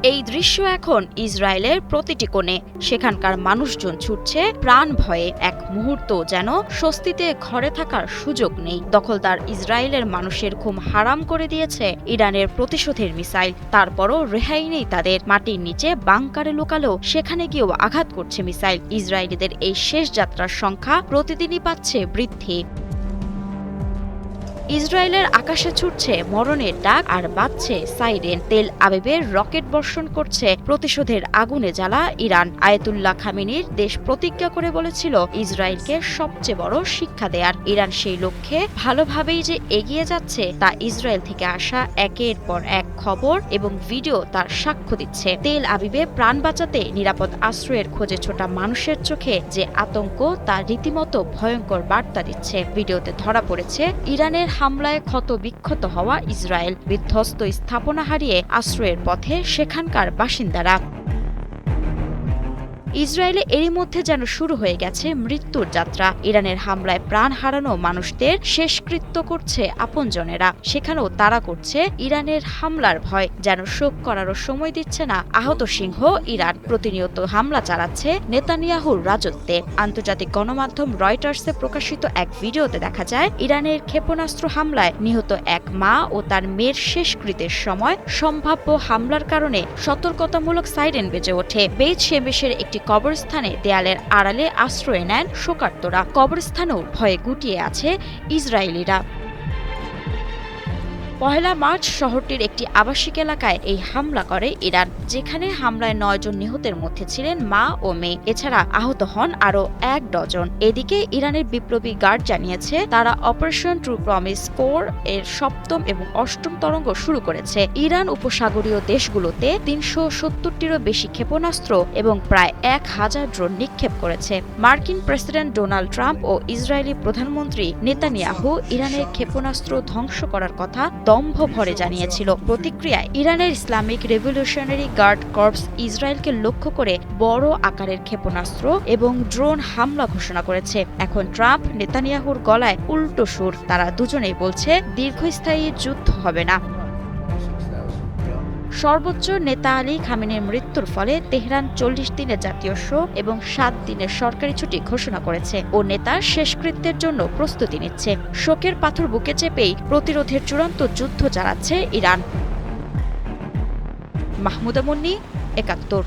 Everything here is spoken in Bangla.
এই দৃশ্য এখন ইসরায়েলের প্রতিটি কোণে। সেখানকার মানুষজন ছুটছে প্রাণ ভয়ে, এক মুহূর্ত যেন স্বস্তিতে ঘরে থাকার সুযোগ নেই। দখলদার ইসরায়েলের মানুষের ঘুম হারাম করে দিয়েছে ইরানের প্রতিশোধের মিসাইল। তারপরও রেহাই নেই তাদের। মাটির নিচে বাংকারে লুকালেও সেখানে গিয়েও আঘাত করছে মিসাইল। ইসরায়েলিদের এই শেষ যাত্রার সংখ্যা প্রতিদিনই পাচ্ছে বৃদ্ধি। ইসরায়েলের আকাশে ছুটছে মরণের ডাক আর বাজছে সাইরেন। তেল আবিবের রকেট বর্ষণ করছে প্রতিশোধের আগুনে জ্বালা ইরান। আয়াতুল্লাহ খামেনির দেশ প্রতিজ্ঞা করে বলেছিল ইসরায়েলকে সবচেয়ে বড় শিক্ষা দেয়ার। ইরান সেই লক্ষ্যে ভালোভাবেই যে এগিয়ে যাচ্ছে তা ইসরায়েল থেকে আসা একের পর এক খবর এবং ভিডিও তার সাক্ষ্য দিচ্ছে। তেল আবিবে প্রাণ বাঁচাতে নিরাপদ আশ্রয়ের খোঁজে ছোটা মানুষের চোখে যে আতঙ্ক তা রীতিমতো ভয়ঙ্কর বার্তা দিচ্ছে। ভিডিওতে ধরা পড়েছে ইরানের হামলায় ক্ষত বিক্ষত হওয়া ইসরায়েল, বিধ্বস্ত স্থাপনা হারিয়ে আশ্রয়ের পথে সেখানকার বাসিন্দারা। ইসরায়েলে এরই মধ্যে যেন শুরু হয়ে গেছে মৃত্যুর যাত্রা। ইরানের হামলায় প্রাণ হারানো মানুষদের শেষকৃত্য করছে আপনজনেরা। সেখানেও তারা করছে ইরানের হামলার ভয়, যেন শোক করারও সময় দিচ্ছে না আহত সিংহ ইরান। প্রতিনিয়ত হামলা চালাচ্ছে নেতানিয়াহুর রাজত্বে। আন্তর্জাতিক গণমাধ্যম রয়টার্সে প্রকাশিত এক ভিডিওতে দেখা যায় ইরানের ক্ষেপণাস্ত্র হামলায় নিহত এক মা ও তার মেয়ের শেষকৃত্যের সময় সম্ভাব্য হামলার কারণে সতর্কতামূলক সাইরেন বেজে ওঠে। বেইত শেমেশের একটি কবরস্থানে দেয়ালের আড়ালে আশ্রয় নেন শোকার্তরা। কবরস্থানেও ভয়ে গুটিয়ে আছে ইসরায়েলিরা। পহেলা মার্চ শহরটির একটি আবাসিক এলাকায় এই হামলা করে ইরান, যেখানে হামলায় 9 জন নিহতের মধ্যে ছিলেন মা ও মেয়ে। এছাড়া আহত হন আরও 1 ডজন। এদিকে ইরানের বিপ্লবী গার্ড জানিয়েছে তারা অপারেশন ট্রু প্রমিস 4 এর 7ম এবং 8ম তরঙ্গ শুরু করেছে। ইরান উপসাগরীয় দেশগুলোতে 370টিরও বেশি ক্ষেপণাস্ত্র এবং প্রায় 1000 ড্রোন নিক্ষেপ করেছে। মার্কিন প্রেসিডেন্ট ডোনাল্ড ট্রাম্প ও ইসরায়েলি প্রধানমন্ত্রী নেতানিয়াহু ইরানের ক্ষেপণাস্ত্র ধ্বংস করার কথা দম্ভ ভরে জানিয়েছিল। প্রতিক্রিয়ায় ইরানের ইসলামিক রেভলিউশনারি গার্ড কর্পস ইসরায়েলকে লক্ষ্য করে বড় আকারের ক্ষেপণাস্ত্র এবং ড্রোন হামলা ঘোষণা করেছে। এখন ট্রাম্প নেতানিয়াহুর গলায় উল্টো সুর। তারা দুজনেই বলছে দীর্ঘস্থায়ী যুদ্ধ হবে না। সর্বোচ্চ নেতা আলী খামেনির মৃত্যুর ফলে তেহরান 40 দিনের জাতীয় শোক এবং 7 দিনের সরকারি ছুটি ঘোষণা করেছে ও নেতার শেষকৃত্যের জন্য প্রস্তুতি নিচ্ছে। শোকের পাথর বুকে চেপেই প্রতিরোধের চূড়ান্ত যুদ্ধ চালাচ্ছে ইরান। মাহমুদা মুন্নি, ৭১।